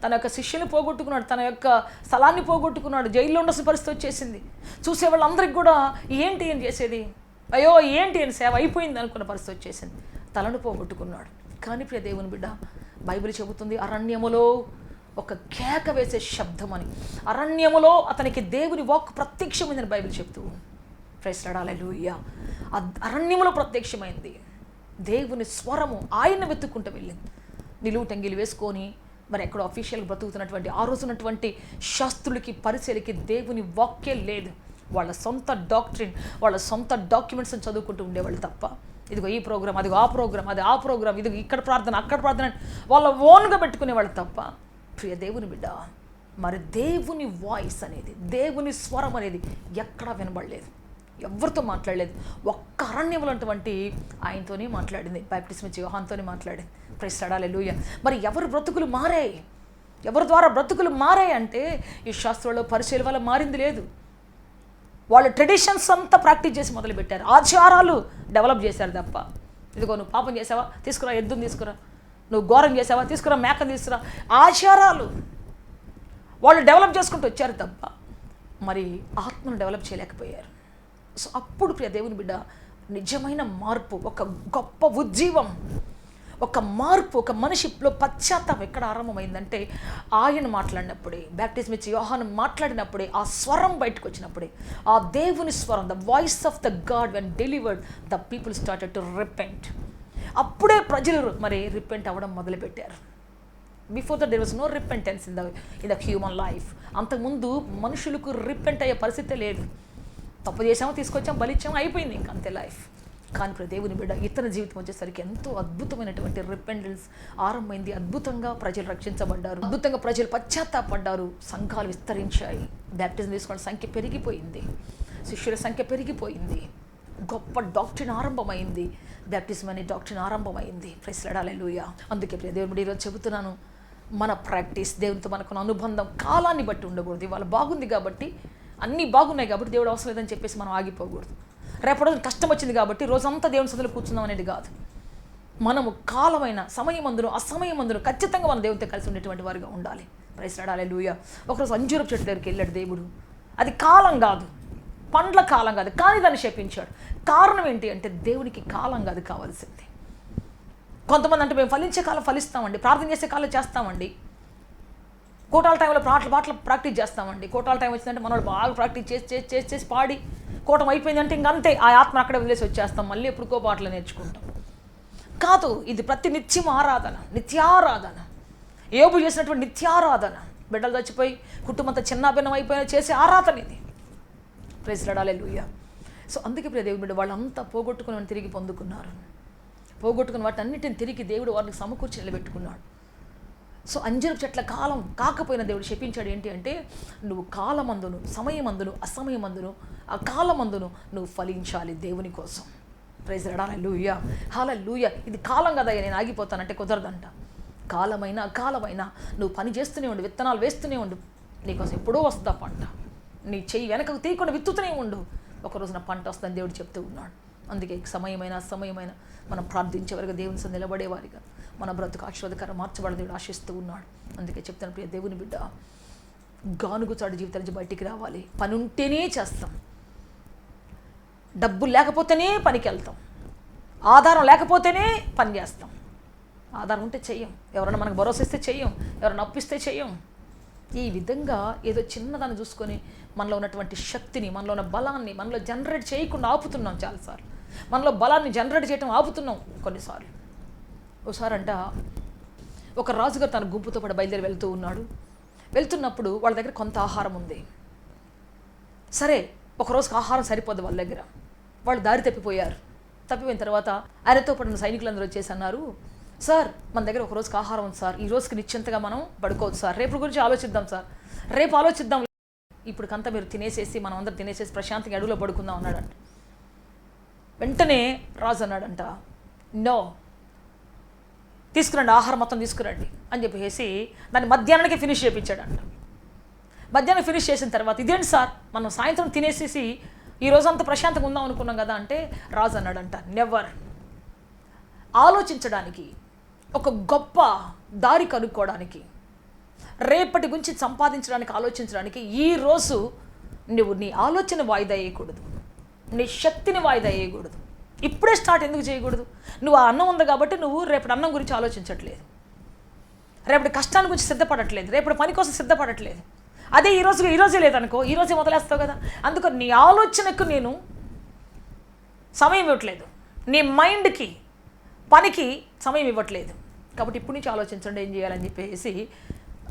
తన యొక్క శిష్యుని పోగొట్టుకున్నాడు, తన యొక్క స్థలాన్ని పోగొట్టుకున్నాడు, జైల్లో ఉండాల్సిన పరిస్థితి వచ్చేసింది. చూసే వాళ్ళందరికీ కూడా ఏంటి ఏం చేసేది, అయ్యో ఏంటి అని సేవ అయిపోయింది అనుకున్న పరిస్థితి వచ్చేసింది. తలను పోగొట్టుకున్నాడు. కానీ ప్రియ దేవుని బిడ్డ, బైబిల్ చెబుతుంది అరణ్యములో ఒక కేక వేసే శబ్దం అని. అరణ్యములో అతనికి దేవుని వాక్కు ప్రత్యక్షమైందని బైబిల్ చెప్తూ ప్రైజ్ లార్డ్, హల్లెలూయా. అరణ్యములో ప్రత్యక్షమైంది దేవుని స్వరము. ఆయన వెతుక్కుంటూ వెళ్ళింది. నిలువు టంగిలు వేసుకొని మరి ఎక్కడో అఫీషియల్ బ్రతుకుతున్నటువంటి ఆ రోజున్నటువంటి శాస్త్రులకి పరిచయలకి దేవుని వాక్యే లేదు. వాళ్ళ సొంత డాక్ట్రిన్, వాళ్ళ సొంత డాక్యుమెంట్స్ని చదువుకుంటూ ఉండేవాళ్ళు తప్ప ఇదిగో ఈ ప్రోగ్రామ్, అదిగో ఆ ప్రోగ్రామ్, అది ఆ ప్రోగ్రామ్, ఇది ఇక్కడ ప్రార్థన అక్కడ ప్రార్థన వాళ్ళ ఓన్గా పెట్టుకునేవాళ్ళు తప్ప ప్రియ దేవుని బిడ్డ, మరి దేవుని వాయిస్ అనేది, దేవుని స్వరం అనేది ఎక్కడా వినబడలేదు, ఎవరితో మాట్లాడలేదు. ఒక్క అరణ్యంలో అటువంటి ఆయనతోనే మాట్లాడింది, బాప్టిస్మం ఇచ్చే యోహానుతోనే మాట్లాడింది. ప్రైజ్ లార్డ్, హల్లెలూయా. మరి ఎవరు బ్రతుకులు మారాయి, ఎవరి ద్వారా బ్రతుకులు మారాయి అంటే ఈ శాస్త్రంలో పరిచయాల వల్ల మారింది లేదు. వాళ్ళు ట్రెడిషన్స్ అంతా ప్రాక్టీస్ చేసి మొదలుపెట్టారు, ఆచారాలు డెవలప్ చేశారు తప్ప ఇదిగో నువ్వు పాపం చేసావా తీసుకురా, ఎద్దును తీసుకురా, నువ్వు ఘోరం చేసావా తీసుకురా, మేకను తీసుకురా, ఆచారాలు వాళ్ళు డెవలప్ చేసుకుంటూ వచ్చారు తప్ప మరి ఆత్మను డెవలప్ చేయలేకపోయారు. సో అప్పుడు ప్రియ దేవుని బిడ్డ, నిజమైన మార్పు, ఒక గొప్ప ఉజ్జీవం, ఒక మార్పు, ఒక మనిషిలో పశ్చాత్తాపం ఎక్కడ ఆరంభమైందంటే ఆయన మాట్లాడినప్పుడే, బాప్టిజం ఇచ్చి యోహాను మాట్లాడినప్పుడే, ఆ స్వరం బయటకు వచ్చినప్పుడే, ఆ దేవుని స్వరం, the voice of the God when delivered, the people started to repent. అప్పుడే ప్రజలు మరి రిపెంట్ అవ్వడం మొదలుపెట్టారు. Before that there was no repentance in the human life. అంతకుముందు మనుషులకు రిపెంట్ అయ్యే పరిస్థితి లేదు. తప్పు చేసామో తీసుకొచ్చాము, బలిచ్చాము, అయిపోయింది ఇంక అంతే లైఫ్. కానీ ఇప్పుడు దేవుని బిడ్డ ఇతర జీవితం వచ్చేసరికి ఎంతో అద్భుతమైనటువంటి రిపెంటెన్స్ ఆరంభమైంది. అద్భుతంగా ప్రజలు రక్షించబడ్డారు, అద్భుతంగా ప్రజలు పశ్చాత్తాపడ్డారు, సంఘాలు విస్తరించాయి, బాప్టిజం తీసుకున్న సంఖ్య పెరిగిపోయింది, శిష్యుల సంఖ్య పెరిగిపోయింది, గొప్ప డాక్ట్రిన్ ఆరంభమైంది, బాప్టిజం అనే డాక్ట్రిన్ ఆరంభమైంది. ప్రైజ్ లార్డ్, హల్లెలూయా. అందుకే ప్రియ దేవుని బిడ్డ ఈరోజు చెబుతున్నాను, మన ప్రాక్టీస్, దేవునితో మనకున్న అనుబంధం కాలాన్ని బట్టి ఉండకూడదు. ఇవాళ బాగుంది కాబట్టి, అన్నీ బాగున్నాయి కాబట్టి దేవుడు అవసరం లేదని చెప్పేసి మనం ఆగిపోకూడదు. రేపటి రోజు కష్టం వచ్చింది కాబట్టి రోజంతా దేవుని సన్నిధిలో కూర్చుందాం అనేది కాదు. మనము కాలమైన సమయమందును అసమయమందును ఖచ్చితంగా మన దేవునితో కలిసి ఉండేటువంటి వారిగా ఉండాలి. ప్రైజ్ లార్డ్, హల్లెలూయా. ఒకరోజు అంజూరపు చెట్టు దగ్గరికి వెళ్ళాడు దేవుడు. అది కాలం కాదు, పండ్ల కాలం కాదు, కానీ దాన్ని శపించాడు. కారణం ఏంటి అంటే దేవునికి కాలం కాదు కావాల్సింది. కొంతమంది అంటే మేము ఫలించే కాలం ఫలిస్తామండి, ప్రార్థన చేసే కాలం చేస్తామండి, కోటాల టైంలో పాటలు ప్రాక్టీస్ చేస్తామండి. కోటాల టైం వచ్చిందంటే మనోడు బాగా ప్రాక్టీస్ చేసి పాడి కోటం అయిపోయిందంటే ఇంకంతే, ఆ ఆత్మ అక్కడే వదిలేసి వచ్చేస్తాం, మళ్ళీ ఎప్పుడుకో పాటలు నేర్చుకుంటాం. కాదు, ఇది ప్రతి నిత్యం ఆరాధన, నిత్యారాధన, యోబు చేసినటువంటి నిత్యారాధన. బిడ్డలు చచ్చిపోయి కుటుంబంతో చిన్నాభిన్నం అయిపోయినా చేసే ఆరాధన ఇది. ప్రైజ్ లార్డ్, హల్లెలూయా. సో అందుకే ప్రియ దేవుని బిడ్డ, వాళ్ళంతా పోగొట్టుకుని తిరిగి పొందుకున్నారు. పోగొట్టుకున్న వాటి అన్నిటిని తిరిగి దేవుడు వారిని సమకూర్చి నిలబెట్టుకున్నాడు. సో అంజరపు చెట్ల కాలం కాకపోయిన దేవుడు శపించాడు. ఏంటి అంటే నువ్వు కాలమందును సమయమందును అసమయమందును ఆ కాలమందును నువ్వు ఫలించాలి దేవుని కోసం. ప్రైజ్ లార్డ్, హల్లెలూయా, హల్లెలూయా. ఇది కాలం కదా నేను ఆగిపోతానంటే కుదరదంట. కాలమైనా అకాలమైనా నువ్వు పని చేస్తూనే ఉండు, విత్తనాలు వేస్తూనే ఉండు, నీకోసం ఎప్పుడో వస్తుందా పంట. నీ చెయ్యి వెనకకు తీయకుండా విత్తుతూనే ఉండు, ఒకరోజున పంట వస్తుందని దేవుడు చెప్తూ ఉన్నాడు. అందుకే సమయమైన అసమయమైన మనం ప్రార్థించేవారిగా దేవుని సన్నిధిలో నిలబడేవారిగా మన బ్రతుకు ఆశీర్వాదకరం మార్చబడి దేవుడు ఆశిస్తూ ఉన్నాడు. అందుకే చెప్తాను ప్రియ దేవుని బిడ్డ, గానుగుచాడు జీవితం నుంచి బయటికి రావాలి. పని ఉంటేనే చేస్తాం, డబ్బులు లేకపోతేనే పనికి వెళ్తాం, ఆధారం లేకపోతేనే పని చేస్తాం. ఆధారం ఉంటే చెయ్యం, ఎవరైనా మనకు భరోసా ఇస్తే చెయ్యం, ఎవరైనా అప్పిస్తే చెయ్యం. ఈ విధంగా ఏదో చిన్నదాన్ని చూసుకొని మనలో ఉన్నటువంటి శక్తిని, మనలో ఉన్న బలాన్ని మనలో జనరేట్ చేయకుండా ఆపుతున్నాం. చాలాసార్లు మనలో బలాన్ని జనరేట్ చేయడం ఆపుతున్నాం. కొన్నిసార్లు ఒకసారి అంట ఒక రాజుగారు తన గుంపుతో పాటు బయలుదేరి వెళ్తూ ఉన్నాడు. వెళ్తున్నప్పుడు వాళ్ళ దగ్గర కొంత ఆహారం ఉంది. సరే ఒకరోజుకి ఆహారం సరిపోదు వాళ్ళ దగ్గర, వాళ్ళు దారి తప్పిపోయారు. తప్పిపోయిన తర్వాత ఆయనతో పడిన సైనికులందరూ వచ్చేసి అన్నారు, సార్ మన దగ్గర ఒక రోజుకి ఆహారం ఉంది సార్, ఈ రోజుకి నిశ్చింతగా మనం పడుకోవచ్చు సార్, రేపు గురించి ఆలోచిద్దాం సార్, రేపు ఆలోచిద్దాం, ఇప్పుడుకంతా మీరు తినేసేసి మనం అందరం తినేసేసి ప్రశాంతంగా అడుగులో పడుకుందాం అన్నాడంట. వెంటనే రాజు అన్నాడంట, నో, తీసుకురండి ఆహారం మొత్తం తీసుకురండి అని చెప్పేసి దాన్ని మధ్యాహ్నానికి ఫినిష్ చేయించాడంట. మధ్యాహ్నం ఫినిష్ చేసిన తర్వాత, ఇదేంటి సార్ మనం సాయంత్రం తినేసేసి ఈ రోజంతా ప్రశాంతంగా ఉందాం అనుకున్నాం కదా అంటే, రాజు అన్నాడంట, నెవర్. ఆలోచించడానికి, ఒక గొప్ప దారి కనుక్కోవడానికి, రేపటి గురించి సంపాదించడానికి, ఆలోచించడానికి ఈరోజు నువ్వు నీ ఆలోచన వాయిదా వేయకూడదు, నీ శక్తిని వాయిదా వేయకూడదు. ఇప్పుడే స్టార్ట్ ఎందుకు చేయకూడదు? నువ్వు ఆ అన్నం ఉంది కాబట్టి నువ్వు రేపటి అన్నం గురించి ఆలోచించట్లేదు, రేపటి కష్టాన్ని గురించి సిద్ధపడట్లేదు, రేపటి పని కోసం సిద్ధపడట్లేదు. అదే ఈరోజే లేదనుకో, ఈరోజే మొదలేస్తావు కదా. అందుకు నీ ఆలోచనకు నేను సమయం ఇవ్వట్లేదు, నీ మైండ్కి పనికి సమయం ఇవ్వట్లేదు, కాబట్టి ఇప్పటి నుంచి ఆలోచించండి ఏం చేయాలని చెప్పేసి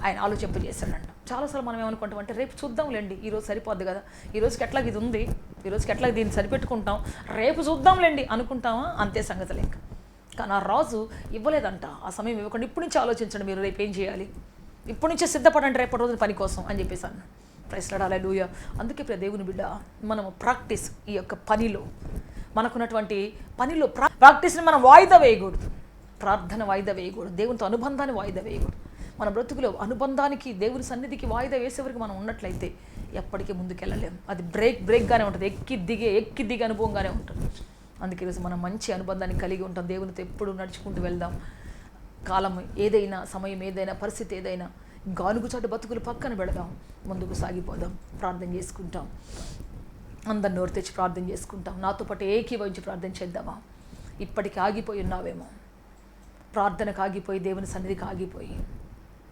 ఆయన ఆలోచింపజేశాడంట. చాలాసార్లు మనం ఏమనుకుంటాం అంటే, రేపు చూద్దాంలేండి, ఈరోజు సరిపోద్ది కదా, ఈరోజుకి ఎట్లాగ ఇది ఉంది, ఈరోజుకి ఎట్లాగ దీన్ని సరిపెట్టుకుంటాం, రేపు చూద్దాంలేండి అనుకుంటామా, అంతే సంగతులు ఇంకా. కానీ ఆ రాజు ఇవ్వలేదంట, ఆ సమయం ఇవ్వకుండా ఇప్పటి నుంచి ఆలోచించండి మీరు రేపు ఏం చేయాలి, ఇప్పటి నుంచే సిద్ధపడండి రేపటి రోజు పని కోసం అని చెప్పేసి అన్న. ప్రైజ్ లార్డ్, హల్లెలూయా. అందుకే ప్రియ దేవుని బిడ్డ, మనము ప్రాక్టీస్, ఈ యొక్క పనిలో మనకున్నటువంటి పనిలో ప్రాక్టీస్ని మనం వాయిదా వేయకూడదు, ప్రార్థన వాయిదా వేయకూడదు, దేవునితో అనుబంధాన్ని వాయిదా వేయకూడదు. మన బ్రతుకులో అనుబంధానికి, దేవుని సన్నిధికి వాయిదా వేసేవరకు మనం ఉన్నట్లయితే ఎప్పటికీ ముందుకెళ్ళలేము. అది బ్రేక్గానే ఉంటుంది, ఎక్కి దిగే అనుభవంగానే ఉంటుంది. అందుకే ఈరోజు మనం మంచి అనుబంధాన్ని కలిగి ఉంటాం, దేవునితో ఎప్పుడు నడుచుకుంటూ వెళ్దాం. కాలం ఏదైనా, సమయం ఏదైనా, పరిస్థితి ఏదైనా, గానుగుచాటు బతుకులు పక్కన పెడదాం, ముందుకు సాగిపోదాం, ప్రార్థన చేసుకుంటాం. అందరు నోరు తెచ్చి ప్రార్థన చేసుకుంటాం. నాతో పాటు ఏకీభవించి ప్రార్థన చేద్దామా? ఇప్పటికి ఆగిపోయి ఉన్నావేమో, ప్రార్థనకు ఆగిపోయి, దేవుని సన్నిధికి ఆగిపోయి,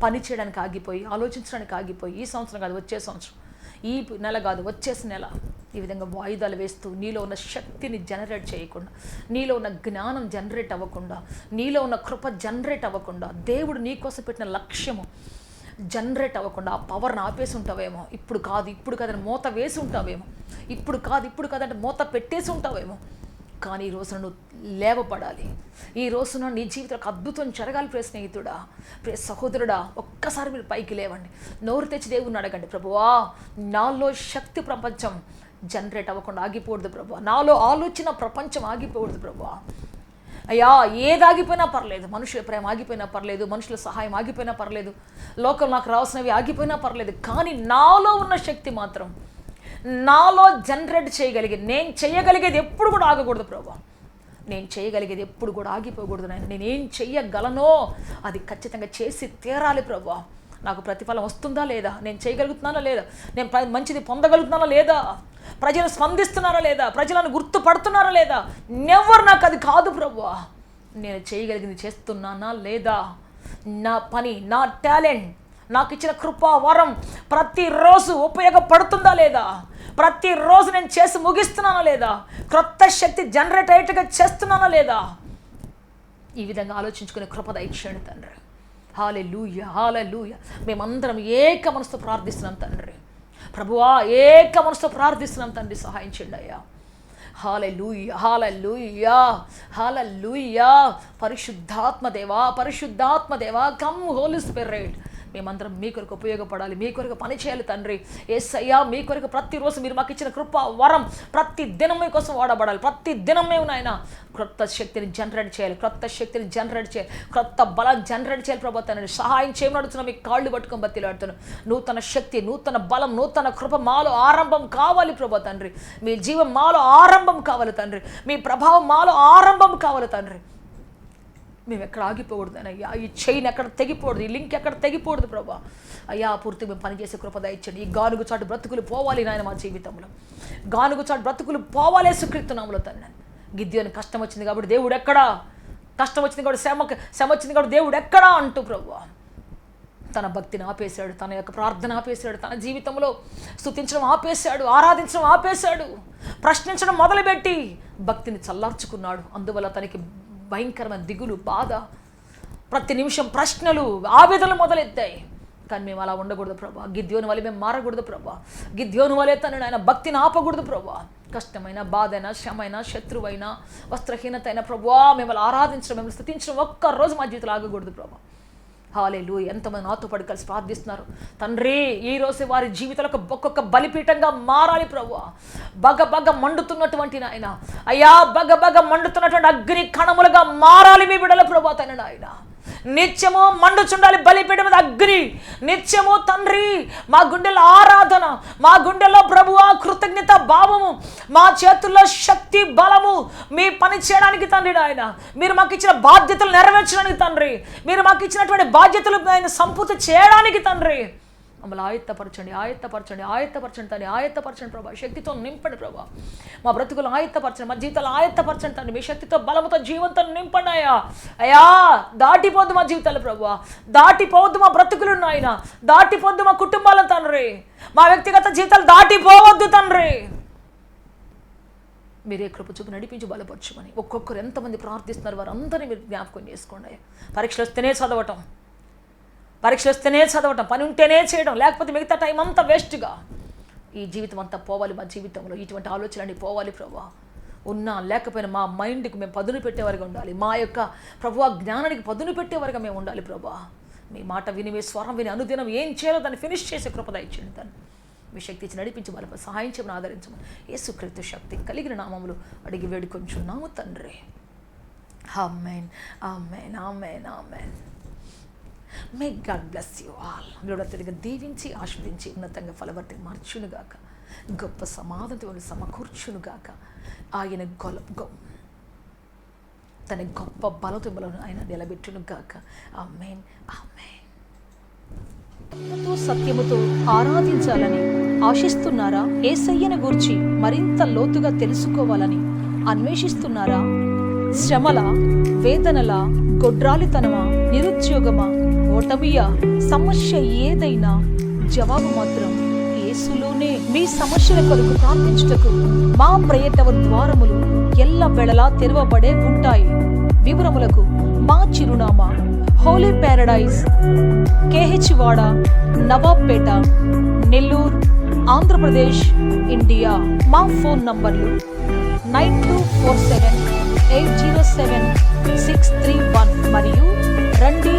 పని చేయడానికి ఆగిపోయి, ఆలోచించడానికి ఆగిపోయి, ఈ సంవత్సరం కాదు వచ్చే సంవత్సరం, ఈ నెల కాదు వచ్చేసి నెల, ఈ విధంగా వాయిదాలు వేస్తూ నీలో ఉన్న శక్తిని జనరేట్ చేయకుండా, నీలో ఉన్న జ్ఞానం జనరేట్ అవ్వకుండా, నీలో ఉన్న కృప జనరేట్ అవ్వకుండా, దేవుడు నీకోసం పెట్టిన లక్ష్యము జనరేట్ అవ్వకుండా ఆ పవర్ని ఆపేసి ఉంటావేమో, ఇప్పుడు కాదని మూత వేసి ఉంటావేమో, ఇప్పుడు కాదంటే మూత పెట్టేసి ఉంటావేమో. కానీ ఈ రోజున నువ్వు లేవపడాలి, ఈ రోజున నీ జీవితంలో అద్భుతం జరగాలి. ప్రియ స్నేహితుడా, ప్రియ సహోదరుడా, ఒక్కసారి మీరు పైకి లేవండి, నోరు తెచ్చి దేవుని అడగండి, ప్రభువా నాలో శక్తి ప్రపంచం జనరేట్ అవ్వకుండా ఆగిపోవద్దు ప్రభువా, నాలో ఆలోచన ప్రపంచం ఆగిపోవద్దు ప్రభువా. అయ్యా ఏది ఆగిపోయినా పర్లేదు, మనుషుల ప్రేమ ఆగిపోయినా పర్లేదు, మనుషుల సహాయం ఆగిపోయినా పర్లేదు, లోకం నాకు రావాల్సినవి ఆగిపోయినా పర్లేదు, కానీ నాలో ఉన్న శక్తి మాత్రం నాలో జనరేట్ చేయగలిగేది, నేను చేయగలిగేది ఎప్పుడు కూడా ఆగకూడదు ప్రభువా, నేను చేయగలిగేది ఎప్పుడు కూడా ఆగిపోకూడదు నాయన. నేనేం చెయ్యగలనో అది ఖచ్చితంగా చేసి తీరాలి ప్రభువా. నాకు ప్రతిఫలం వస్తుందా లేదా, నేను చేయగలుగుతున్నానా లేదా, నేను మంచిది పొందగలుగుతున్నానా లేదా, ప్రజలు స్పందిస్తున్నారా లేదా, ప్రజలను గుర్తుపడుతున్నారా లేదా, నెవర్ నాకు అది కాదు ప్రభువా. నేను చేయగలిగింది చేస్తున్నానా లేదా, నా పని, నా టాలెంట్, నాకు ఇచ్చిన కృపా వరం ప్రతిరోజు ఉపయోగపడుతుందా లేదా, ప్రతిరోజు నేను చేసి ముగిస్తున్నానా లేదా, క్రొత్త శక్తి జనరేట్ అయ్యేట్టుగా చేస్తున్నానా లేదా, ఈ విధంగా ఆలోచించుకునే కృప దయచేయండి తండ్రి. హల్లెలూయా, హల్లెలూయా. మేమందరం ఏక మనసుతో ప్రార్థిస్తున్నాం తండ్రి. ప్రభువా ఏక మనసుతో ప్రార్థిస్తున్నాం తండ్రి, సహాయం చేయండి అయ్యా. హల్లెలూయా, హల్లెలూయా, హల్లెలూయా. పరిశుద్ధాత్మ దేవా, కమ్ హోలీ స్పిరిట్. మేమందరం మీ కొరకు ఉపయోగపడాలి, మీ కొరకు పని చేయాలి తండ్రి. యేసయ్యా మీ కొరకు ప్రతిరోజు మీరు మాకు ఇచ్చిన కృప వరం ప్రతి దినం మీ కోసం వాడబడాలి. ప్రతి దినం మేము నాయన క్రొత్త శక్తిని జనరేట్ చేయాలి, క్రొత్త బలం జనరేట్ చేయాలి ప్రభు తండ్రి. సహాయం చేయమని అడుగుతున్నాం, మీ కాళ్ళు పట్టుకొని బతిలాడుతున్నాను. నూతన శక్తి, నూతన బలం, నూతన కృప మాలో ఆరంభం కావాలి ప్రభు తండ్రి. మీ జీవం మాలో ఆరంభం కావాలి తండ్రి, మీ ప్రభావం మాలో ఆరంభం కావాలి తండ్రి. మేము ఎక్కడ ఆగిపోకూడదు అయ్యా, ఈ చైన్ ఎక్కడ తెగిపోకూడదు, ఈ లింక్ ఎక్కడ తెగిపోకూడదు ప్రభా. అయ్యా పూర్తిగా మేము పనిచేసే కృపద ఇచ్చండి. ఈ గానుగు చాటు బ్రతుకులు పోవాలి నాయన, మా జీవితంలో గానుగు చాటు బ్రతుకులు పోవాలి సుకృత్తున్నాములో తండ్రి. గిద్యోని కష్టం వచ్చింది కాబట్టి దేవుడు ఎక్కడా, కష్టం వచ్చింది కాబట్టి శ్రమ వచ్చింది కాబట్టి దేవుడు ఎక్కడా అంటూ ప్రభువా తన భక్తిని ఆపేశాడు, తన యొక్క ప్రార్థన ఆపేశాడు, తన జీవితంలో స్తుతించడం ఆపేశాడు, ఆరాధించడం ఆపేశాడు, ప్రశ్నించడం మొదలుపెట్టి భక్తిని చల్లార్చుకున్నాడు. అందువల్ల తనకి భయంకరమైన దిగులు, బాధ, ప్రతి నిమిషం ప్రశ్నలు, ఆవేదనలు మొదలెత్తాయి. కానీ మేము అలా ఉండకూడదు ప్రభా. గిద్యోను వలె మేము మారకూడదు ప్రభా. గిద్యోను వలె తను ఆయన భక్తిని ఆపకూడదు ప్రభా. కష్టమైన, బాధైనా, శ్రమైనా, శత్రువైనా, వస్త్రహీనత అయినా ప్రభా మిమ్మల్ని ఆరాధించడం, మిమ్మల్ని స్తుతించడం ఒక్కరోజు మా జీవితంలో ఆగకూడదు ప్రభా. హల్లెలూయా. ఎంతమంది నాతో పడి కలిసి ప్రార్థిస్తున్నారు తండ్రి. ఈరోజు వారి జీవితాలకు ఒక్కొక్క బలిపీఠంగా మారాలి ప్రభు. బగ మండుతున్నటువంటి నాయన, అయ్యా బగ మండుతున్నటువంటి అగ్ని కణములుగా మారాలి మీ బిడ్డల ప్రభు తండ్రి నాయన. నిత్యము మండుచుండాలి బలిపీఠం మీద అగ్ని. నిత్యము తండ్రి మా గుండెల్లో ఆరాధన, మా గుండెల్లో ప్రభువా కృతజ్ఞత భావము, మా చేతుల్లో శక్తి బలము మీ పని చేయడానికి తండ్రి నాయన. మీరు మాకు ఇచ్చిన బాధ్యతలు నెరవేర్చడానికి తండ్రి, మీరు మాకు ఇచ్చినటువంటి బాధ్యతలు ఆయన సంపూర్తి చేయడానికి తండ్రి మమ్మల్ని ఆయత్తపరచండి తండ్రి. ఆయత్తపరచండి ప్రభా. శక్తితో నింపండి ప్రభా. మా బ్రతుకులు ఆయత్తపరచండి, మా జీవితాలు ఆయత్తపరచండి తండ్రి. మీ శక్తితో, బలముతో, జీవంతో నింపండి అయ్యా. దాటిపోద్దు మా జీవితాలు ప్రభా. దాటిపోవద్దు మా బ్రతుకులు నాయన. దాటిపోద్దు మా కుటుంబాలను తండ్రి. మా వ్యక్తిగత జీవితాలు దాటిపోవద్దు తండ్రి. మీరే కృప చూపు నడిపించి బలపరచమని ఒక్కొక్కరు ఎంతమంది ప్రార్థిస్తున్నారు వారందరినీ మీరు జ్ఞాపకం చేసుకోండి. పరీక్షలు వస్తేనే చదవటం, పని ఉంటేనే చేయడం, లేకపోతే మిగతా టైం అంతా వేస్ట్గా. ఈ జీవితం అంతా పోవాలి. మా జీవితంలో ఇటువంటి ఆలోచనలన్నీ పోవాలి ప్రభా. ఉన్నా లేకపోయినా మా మైండ్కి మేము పదును పెట్టేవారుగా ఉండాలి. మా యొక్క ప్రభు జ్ఞానానికి పదును పెట్టేవారుగా మేము ఉండాలి ప్రభా. మీ మాట విని, మీ స్వరం విని అనుదినం ఏం చేయాలో దాన్ని ఫినిష్ చేసే కృపద ఇచ్చింది దాన్ని. మీ శక్తి ఇచ్చి నడిపించి బలప సహాయం చేయమని ఆదరించమని యేసుక్రీస్తు శక్తి కలిగిన నామములు అడిగి వేడుకొంచున్నాము తండ్రి. Amen, amen, amen, amen. May God bless you all. మీరు తిరిగి దీవించి ఆశీర్వదించి ఉన్నతంగా ఫలవర్తి మార్చునుగాక. గొప్ప సమాధానం సమకూర్చునుగాక. ఆయన తన గొప్ప బలతులను ఆయన నిలబెట్టునుగాక. ఆమేన్, ఆమేన్. సత్యముతో ఆరాధించాలని ఆశిస్తున్నారా? యేసయ్యను గూర్చి మరింత లోతుగా తెలుసుకోవాలని అన్వేషిస్తున్నారా? శ్రమల, వేదనల, గొడ్రాలితనమా, నిరుద్యోగమా, ఓటమియా, సమస్య ఏదైనా జవాబు మాత్రం యేసులోనే. మీ సమస్యల కొరకు ప్రార్థించుటకు మా ప్రయత్న ద్వారములు ఎల్లవేళలా తెరవబడే ఉంటాయి. వివరములకు మా చిరునామా హోలీ ప్యారడైజ్, KH వాడ, నవాబ్పేట, నెల్లూరు, ఆంధ్రప్రదేశ్, ఇండియా. మా ఫోన్ నంబర్లు 9247807631 మరియు రండి